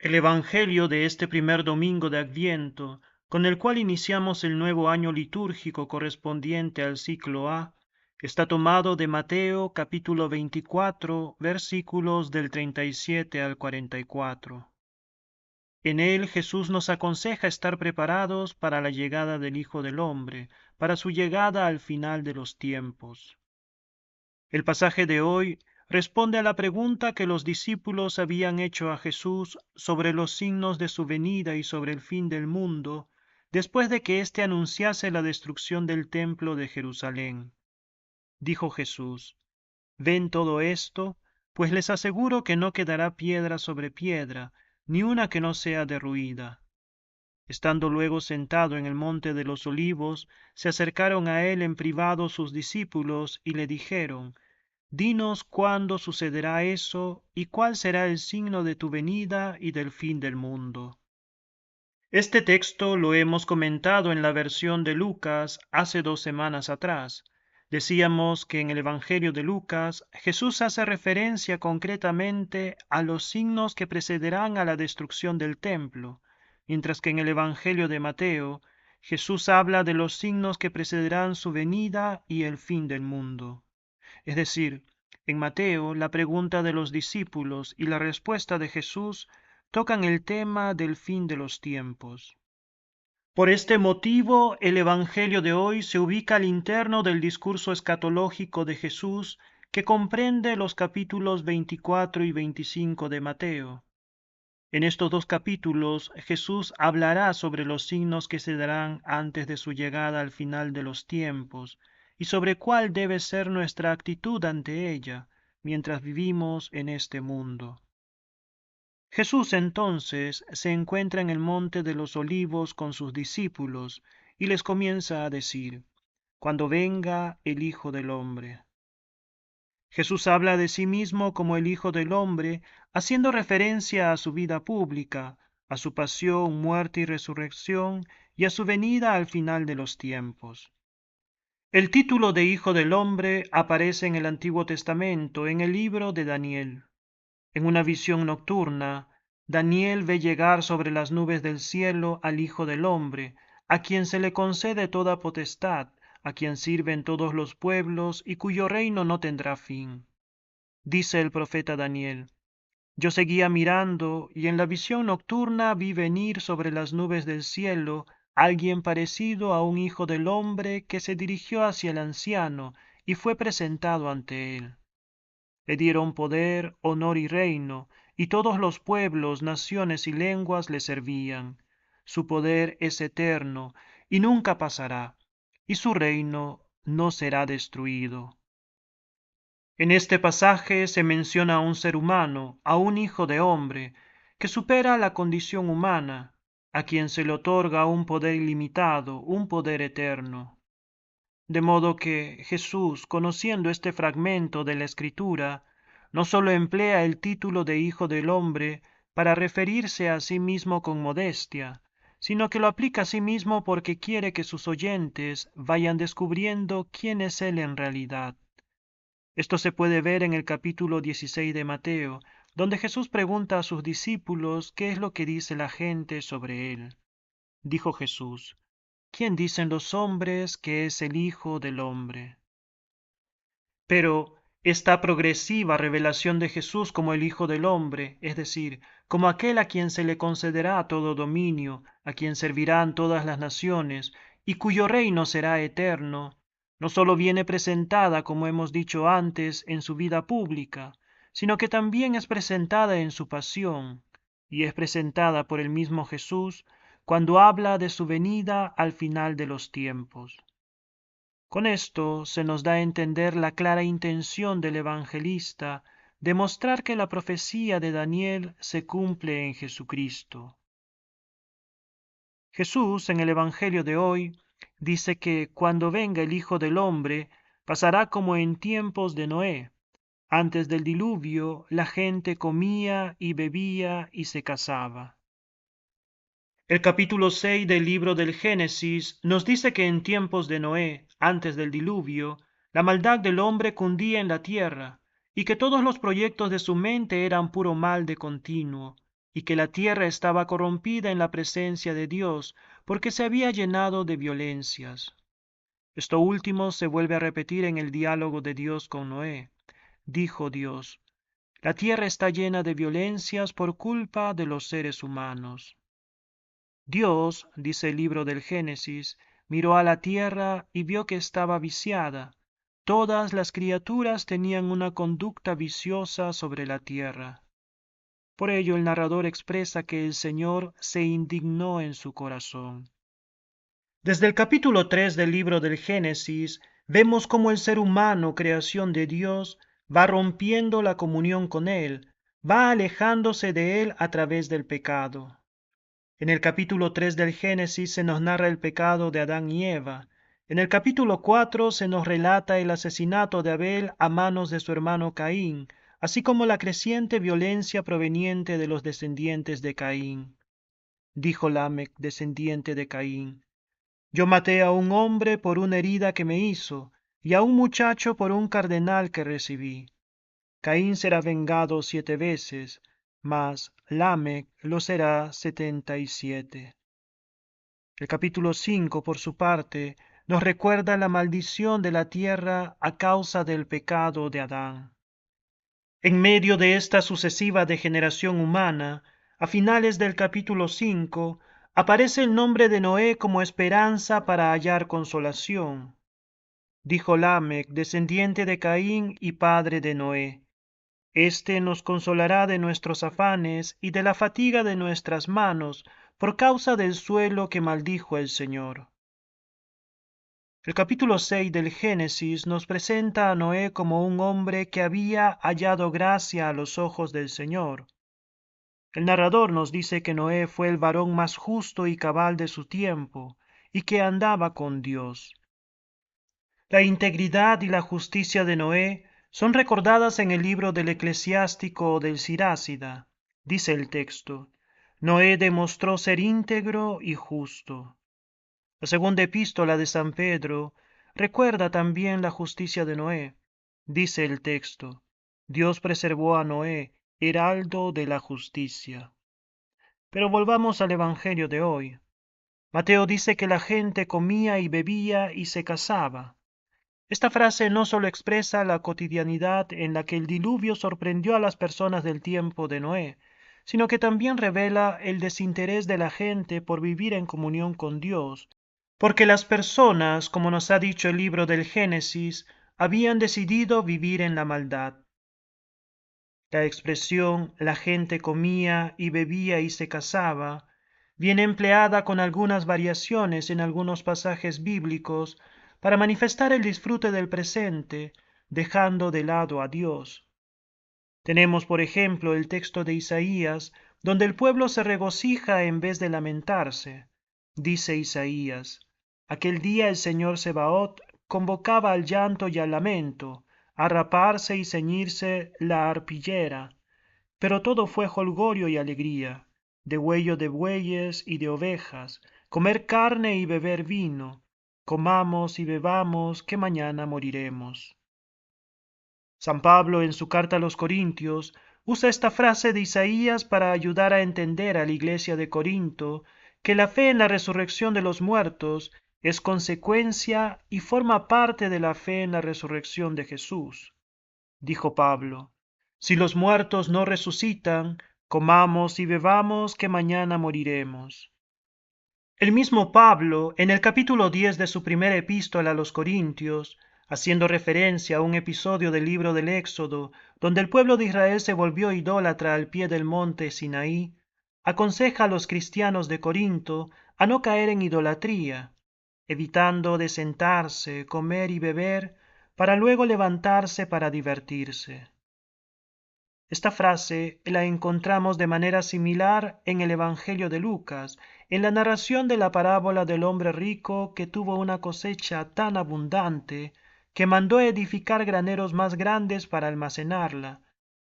El Evangelio de este primer domingo de Adviento, con el cual iniciamos el nuevo año litúrgico correspondiente al ciclo A, está tomado de Mateo capítulo 24, versículos del 37 al 44. En él Jesús nos aconseja estar preparados para la llegada del Hijo del Hombre, para su llegada al final de los tiempos. El pasaje de hoy responde a la pregunta que los discípulos habían hecho a Jesús sobre los signos de su venida y sobre el fin del mundo, después de que éste anunciase la destrucción del templo de Jerusalén. Dijo Jesús: ¿Ven todo esto? Pues les aseguro que no quedará piedra sobre piedra, ni una que no sea derruida. Estando luego sentado en el monte de los olivos, se acercaron a él en privado sus discípulos y le dijeron: Dinos cuándo sucederá eso y cuál será el signo de tu venida y del fin del mundo. Este texto lo hemos comentado en la versión de Lucas hace 2 semanas atrás. Decíamos que en el Evangelio de Lucas Jesús hace referencia concretamente a los signos que precederán a la destrucción del templo, mientras que en el Evangelio de Mateo Jesús habla de los signos que precederán su venida y el fin del mundo. Es decir, en Mateo, la pregunta de los discípulos y la respuesta de Jesús tocan el tema del fin de los tiempos. Por este motivo, el Evangelio de hoy se ubica al interno del discurso escatológico de Jesús, que comprende los capítulos 24 y 25 de Mateo. En estos dos capítulos, Jesús hablará sobre los signos que se darán antes de su llegada al final de los tiempos, y sobre cuál debe ser nuestra actitud ante ella, mientras vivimos en este mundo. Jesús entonces se encuentra en el monte de los olivos con sus discípulos, y les comienza a decir: Cuando venga el Hijo del Hombre. Jesús habla de sí mismo como el Hijo del Hombre, haciendo referencia a su vida pública, a su pasión, muerte y resurrección, y a su venida al final de los tiempos. El título de Hijo del Hombre aparece en el Antiguo Testamento, en el libro de Daniel. En una visión nocturna, Daniel ve llegar sobre las nubes del cielo al Hijo del Hombre, a quien se le concede toda potestad, a quien sirven todos los pueblos y cuyo reino no tendrá fin. Dice el profeta Daniel: Yo seguía mirando y en la visión nocturna vi venir sobre las nubes del cielo alguien parecido a un hijo del hombre que se dirigió hacia el anciano y fue presentado ante él. Le dieron poder, honor y reino, y todos los pueblos, naciones y lenguas le servían. Su poder es eterno y nunca pasará, y su reino no será destruido. En este pasaje se menciona a un ser humano, a un hijo de hombre, que supera la condición humana, a quien se le otorga un poder ilimitado, un poder eterno. De modo que Jesús, conociendo este fragmento de la Escritura, no sólo emplea el título de Hijo del Hombre para referirse a sí mismo con modestia, sino que lo aplica a sí mismo porque quiere que sus oyentes vayan descubriendo quién es Él en realidad. Esto se puede ver en el capítulo 16 de Mateo, donde Jesús pregunta a sus discípulos qué es lo que dice la gente sobre Él. Dijo Jesús: ¿Quién dicen los hombres que es el Hijo del Hombre? Pero esta progresiva revelación de Jesús como el Hijo del Hombre, es decir, como aquel a quien se le concederá todo dominio, a quien servirán todas las naciones, y cuyo reino será eterno, no sólo viene presentada, como hemos dicho antes, en su vida pública, sino que también es presentada en su pasión, y es presentada por el mismo Jesús cuando habla de su venida al final de los tiempos. Con esto se nos da a entender la clara intención del evangelista de mostrar que la profecía de Daniel se cumple en Jesucristo. Jesús, en el Evangelio de hoy, dice que cuando venga el Hijo del Hombre pasará como en tiempos de Noé. Antes del diluvio, la gente comía y bebía y se casaba. El capítulo 6 del libro del Génesis nos dice que en tiempos de Noé, antes del diluvio, la maldad del hombre cundía en la tierra, y que todos los proyectos de su mente eran puro mal de continuo, y que la tierra estaba corrompida en la presencia de Dios, porque se había llenado de violencias. Esto último se vuelve a repetir en el diálogo de Dios con Noé. Dijo Dios: la tierra está llena de violencias por culpa de los seres humanos. Dios, dice el libro del Génesis, miró a la tierra y vio que estaba viciada. Todas las criaturas tenían una conducta viciosa sobre la tierra. Por ello el narrador expresa que el Señor se indignó en su corazón. Desde el capítulo 3 del libro del Génesis, vemos cómo el ser humano, creación de Dios, va rompiendo la comunión con Él, va alejándose de Él a través del pecado. En el capítulo 3 del Génesis se nos narra el pecado de Adán y Eva. En el capítulo 4 se nos relata el asesinato de Abel a manos de su hermano Caín, así como la creciente violencia proveniente de los descendientes de Caín. Dijo Lamec, descendiente de Caín: yo maté a un hombre por una herida que me hizo, y a un muchacho por un cardenal que recibí. Caín será vengado 7 veces, mas Lamec lo será 77. El capítulo 5, por su parte, nos recuerda la maldición de la tierra a causa del pecado de Adán. En medio de esta sucesiva degeneración humana, a finales del capítulo 5, aparece el nombre de Noé como esperanza para hallar consolación. Dijo Lamec, descendiente de Caín y padre de Noé: este nos consolará de nuestros afanes y de la fatiga de nuestras manos, por causa del suelo que maldijo el Señor. El capítulo 6 del Génesis nos presenta a Noé como un hombre que había hallado gracia a los ojos del Señor. El narrador nos dice que Noé fue el varón más justo y cabal de su tiempo, y que andaba con Dios. La integridad y la justicia de Noé son recordadas en el libro del Eclesiástico del Sirácida. Dice el texto: Noé demostró ser íntegro y justo. La segunda epístola de San Pedro recuerda también la justicia de Noé. Dice el texto: Dios preservó a Noé, heraldo de la justicia. Pero volvamos al Evangelio de hoy. Mateo dice que la gente comía y bebía y se casaba. Esta frase no solo expresa la cotidianidad en la que el diluvio sorprendió a las personas del tiempo de Noé, sino que también revela el desinterés de la gente por vivir en comunión con Dios, porque las personas, como nos ha dicho el libro del Génesis, habían decidido vivir en la maldad. La expresión la gente comía y bebía y se casaba viene empleada con algunas variaciones en algunos pasajes bíblicos para manifestar el disfrute del presente, dejando de lado a Dios. Tenemos, por ejemplo, el texto de Isaías, donde el pueblo se regocija en vez de lamentarse. Dice Isaías: aquel día el Señor Sebaot convocaba al llanto y al lamento, a raparse y ceñirse la arpillera, pero todo fue jolgorio y alegría, degüello de bueyes y de ovejas, comer carne y beber vino, comamos y bebamos, que mañana moriremos. San Pablo, en su carta a los Corintios, usa esta frase de Isaías para ayudar a entender a la iglesia de Corinto que la fe en la resurrección de los muertos es consecuencia y forma parte de la fe en la resurrección de Jesús. Dijo Pablo: si los muertos no resucitan, comamos y bebamos, que mañana moriremos. El mismo Pablo, en el capítulo 10 de su primera epístola a los Corintios, haciendo referencia a un episodio del libro del Éxodo, donde el pueblo de Israel se volvió idólatra al pie del monte Sinaí, aconseja a los cristianos de Corinto a no caer en idolatría, evitando de sentarse, comer y beber, para luego levantarse para divertirse. Esta frase la encontramos de manera similar en el Evangelio de Lucas, en la narración de la parábola del hombre rico que tuvo una cosecha tan abundante que mandó edificar graneros más grandes para almacenarla,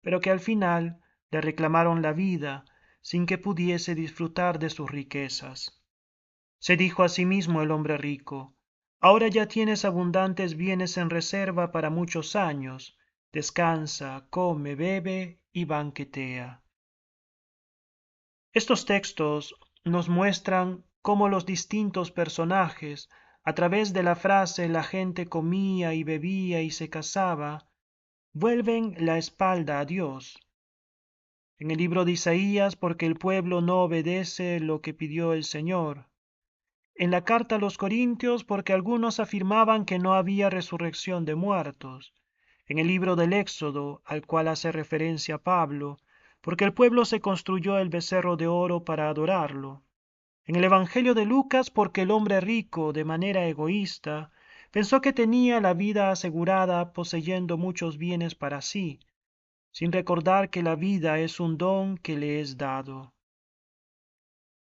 pero que al final le reclamaron la vida sin que pudiese disfrutar de sus riquezas. Se dijo a sí mismo el hombre rico: ahora ya tienes abundantes bienes en reserva para muchos años, descansa, come, bebe y banquetea. Estos textos nos muestran cómo los distintos personajes, a través de la frase la gente comía y bebía y se casaba, vuelven la espalda a Dios. En el libro de Isaías, porque el pueblo no obedece lo que pidió el Señor. En la carta a los Corintios, porque algunos afirmaban que no había resurrección de muertos. En el libro del Éxodo, al cual hace referencia Pablo, porque el pueblo se construyó el becerro de oro para adorarlo. En el Evangelio de Lucas, porque el hombre rico, de manera egoísta, pensó que tenía la vida asegurada poseyendo muchos bienes para sí, sin recordar que la vida es un don que le es dado.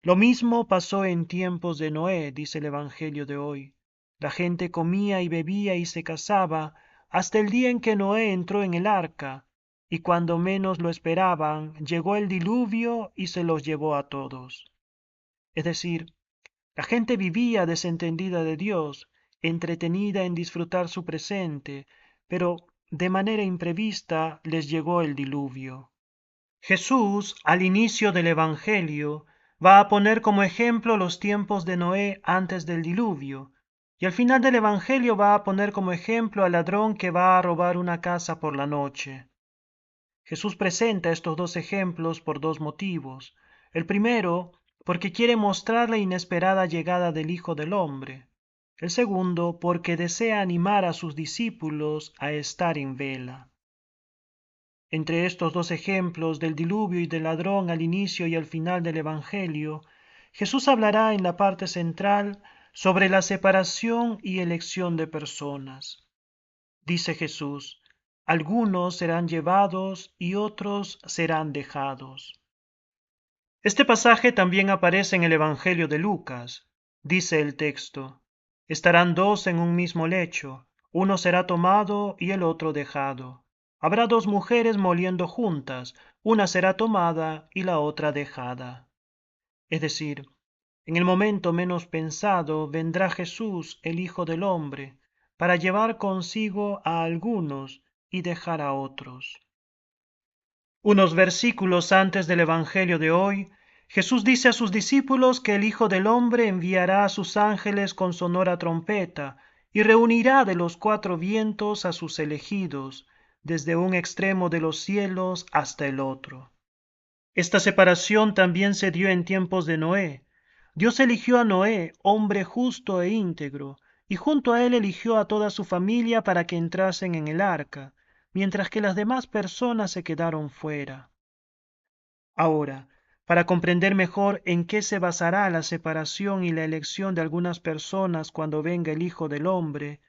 Lo mismo pasó en tiempos de Noé, dice el Evangelio de hoy. La gente comía y bebía y se casaba hasta el día en que Noé entró en el arca, y cuando menos lo esperaban, llegó el diluvio y se los llevó a todos. Es decir, la gente vivía desentendida de Dios, entretenida en disfrutar su presente, pero de manera imprevista les llegó el diluvio. Jesús, al inicio del Evangelio, va a poner como ejemplo los tiempos de Noé antes del diluvio, y al final del Evangelio va a poner como ejemplo al ladrón que va a robar una casa por la noche. Jesús presenta estos dos ejemplos por dos motivos. El primero, porque quiere mostrar la inesperada llegada del Hijo del Hombre. El segundo, porque desea animar a sus discípulos a estar en vela. Entre estos dos ejemplos del diluvio y del ladrón al inicio y al final del Evangelio, Jesús hablará en la parte central sobre la separación y elección de personas. Dice Jesús, algunos serán llevados y otros serán dejados. Este pasaje también aparece en el Evangelio de Lucas. Dice el texto, estarán dos en un mismo lecho, uno será tomado y el otro dejado. Habrá dos mujeres moliendo juntas, una será tomada y la otra dejada. Es decir, en el momento menos pensado vendrá Jesús, el Hijo del Hombre, para llevar consigo a algunos y dejar a otros. Unos versículos antes del Evangelio de hoy, Jesús dice a sus discípulos que el Hijo del Hombre enviará a sus ángeles con sonora trompeta y reunirá de los cuatro vientos a sus elegidos, desde un extremo de los cielos hasta el otro. Esta separación también se dio en tiempos de Noé. Dios eligió a Noé, hombre justo e íntegro, y junto a él eligió a toda su familia para que entrasen en el arca, mientras que las demás personas se quedaron fuera. Ahora, para comprender mejor en qué se basará la separación y la elección de algunas personas cuando venga el Hijo del Hombre,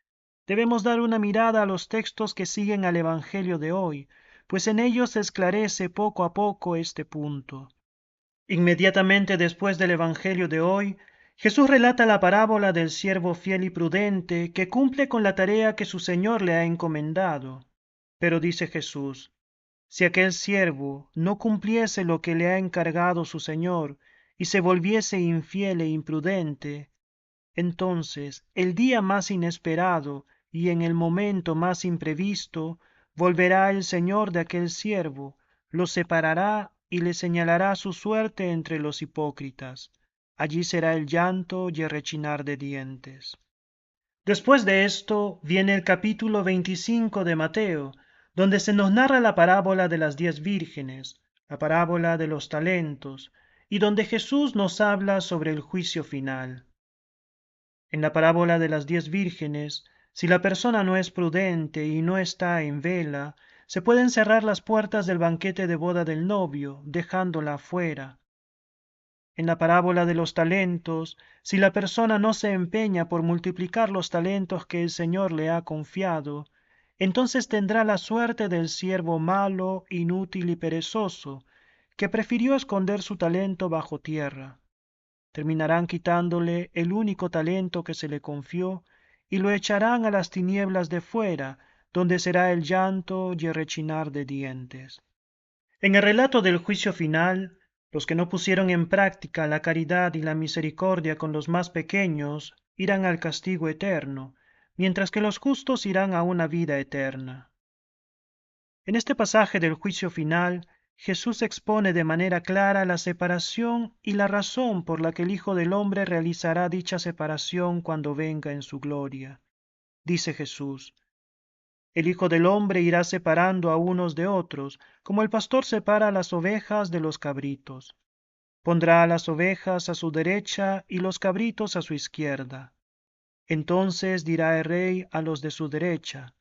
debemos dar una mirada a los textos que siguen al Evangelio de hoy, pues en ellos se esclarece poco a poco este punto. Inmediatamente después del Evangelio de hoy, Jesús relata la parábola del siervo fiel y prudente que cumple con la tarea que su Señor le ha encomendado. Pero dice Jesús, si aquel siervo no cumpliese lo que le ha encargado su Señor y se volviese infiel e imprudente, entonces el día más inesperado y en el momento más imprevisto, volverá el Señor de aquel siervo, lo separará y le señalará su suerte entre los hipócritas. Allí será el llanto y el rechinar de dientes. Después de esto viene el capítulo 25 de Mateo, donde se nos narra la parábola de las 10 vírgenes, la parábola de los talentos, y donde Jesús nos habla sobre el juicio final. En la parábola de las 10 vírgenes, si la persona no es prudente y no está en vela, se pueden cerrar las puertas del banquete de boda del novio, dejándola afuera. En la parábola de los talentos, si la persona no se empeña por multiplicar los talentos que el Señor le ha confiado, entonces tendrá la suerte del siervo malo, inútil y perezoso, que prefirió esconder su talento bajo tierra. Terminarán quitándole el único talento que se le confió y lo echarán a las tinieblas de fuera, donde será el llanto y el rechinar de dientes. En el relato del juicio final, los que no pusieron en práctica la caridad y la misericordia con los más pequeños irán al castigo eterno, mientras que los justos irán a una vida eterna. En este pasaje del juicio final, Jesús expone de manera clara la separación y la razón por la que el Hijo del Hombre realizará dicha separación cuando venga en su gloria. Dice Jesús: el Hijo del Hombre irá separando a unos de otros, como el pastor separa las ovejas de los cabritos. Pondrá a las ovejas a su derecha y los cabritos a su izquierda. Entonces dirá el rey a los de su derecha: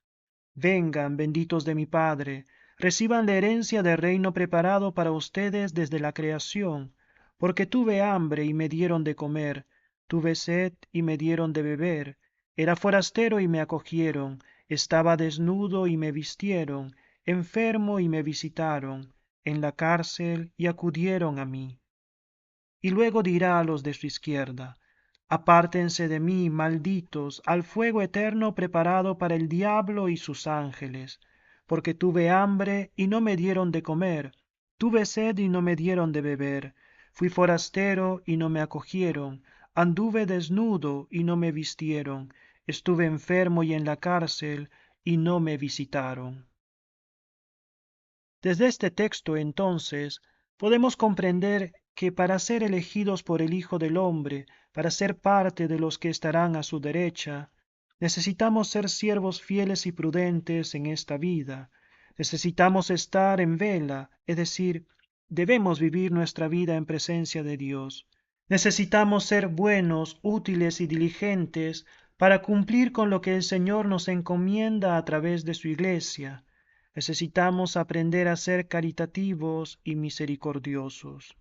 vengan, benditos de mi Padre, reciban la herencia del reino preparado para ustedes desde la creación, porque tuve hambre y me dieron de comer, tuve sed y me dieron de beber, era forastero y me acogieron, estaba desnudo y me vistieron, enfermo y me visitaron, en la cárcel y acudieron a mí. Y luego dirá a los de su izquierda: apártense de mí, malditos, al fuego eterno preparado para el diablo y sus ángeles, porque tuve hambre y no me dieron de comer, tuve sed y no me dieron de beber, fui forastero y no me acogieron, anduve desnudo y no me vistieron, estuve enfermo y en la cárcel y no me visitaron. Desde este texto, entonces, podemos comprender que para ser elegidos por el Hijo del Hombre, para ser parte de los que estarán a su derecha, necesitamos ser siervos fieles y prudentes en esta vida. Necesitamos estar en vela, es decir, debemos vivir nuestra vida en presencia de Dios. Necesitamos ser buenos, útiles y diligentes para cumplir con lo que el Señor nos encomienda a través de su iglesia. Necesitamos aprender a ser caritativos y misericordiosos.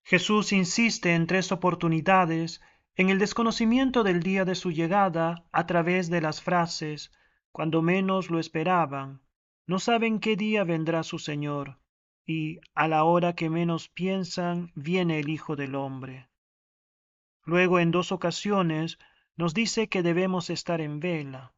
Jesús insiste en tres oportunidades en el desconocimiento del día de su llegada a través de las frases: cuando menos lo esperaban, no saben qué día vendrá su Señor, y a la hora que menos piensan viene el Hijo del Hombre. Luego, en dos ocasiones, nos dice que debemos estar en vela.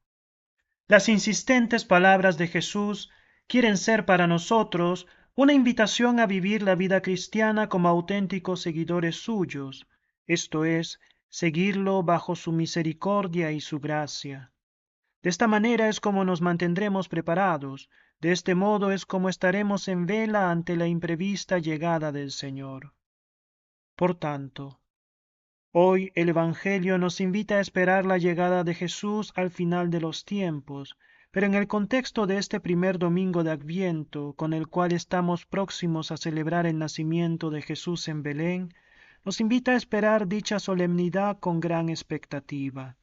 Las insistentes palabras de Jesús quieren ser para nosotros una invitación a vivir la vida cristiana como auténticos seguidores suyos, esto es, seguirlo bajo su misericordia y su gracia. De esta manera es como nos mantendremos preparados, de este modo es como estaremos en vela ante la imprevista llegada del Señor. Por tanto, hoy el Evangelio nos invita a esperar la llegada de Jesús al final de los tiempos, pero en el contexto de este primer domingo de Adviento, con el cual estamos próximos a celebrar el nacimiento de Jesús en Belén, nos invita a esperar dicha solemnidad con gran expectativa.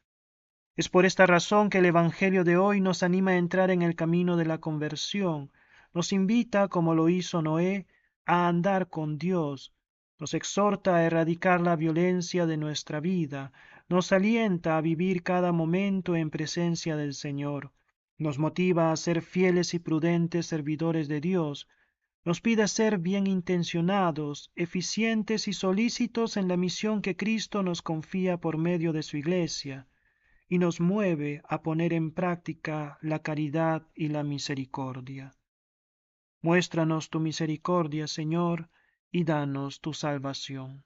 Es por esta razón que el Evangelio de hoy nos anima a entrar en el camino de la conversión, nos invita, como lo hizo Noé, a andar con Dios, nos exhorta a erradicar la violencia de nuestra vida, nos alienta a vivir cada momento en presencia del Señor, nos motiva a ser fieles y prudentes servidores de Dios, nos pide ser bien intencionados, eficientes y solícitos en la misión que Cristo nos confía por medio de su Iglesia, y nos mueve a poner en práctica la caridad y la misericordia. Muéstranos tu misericordia, Señor, y danos tu salvación.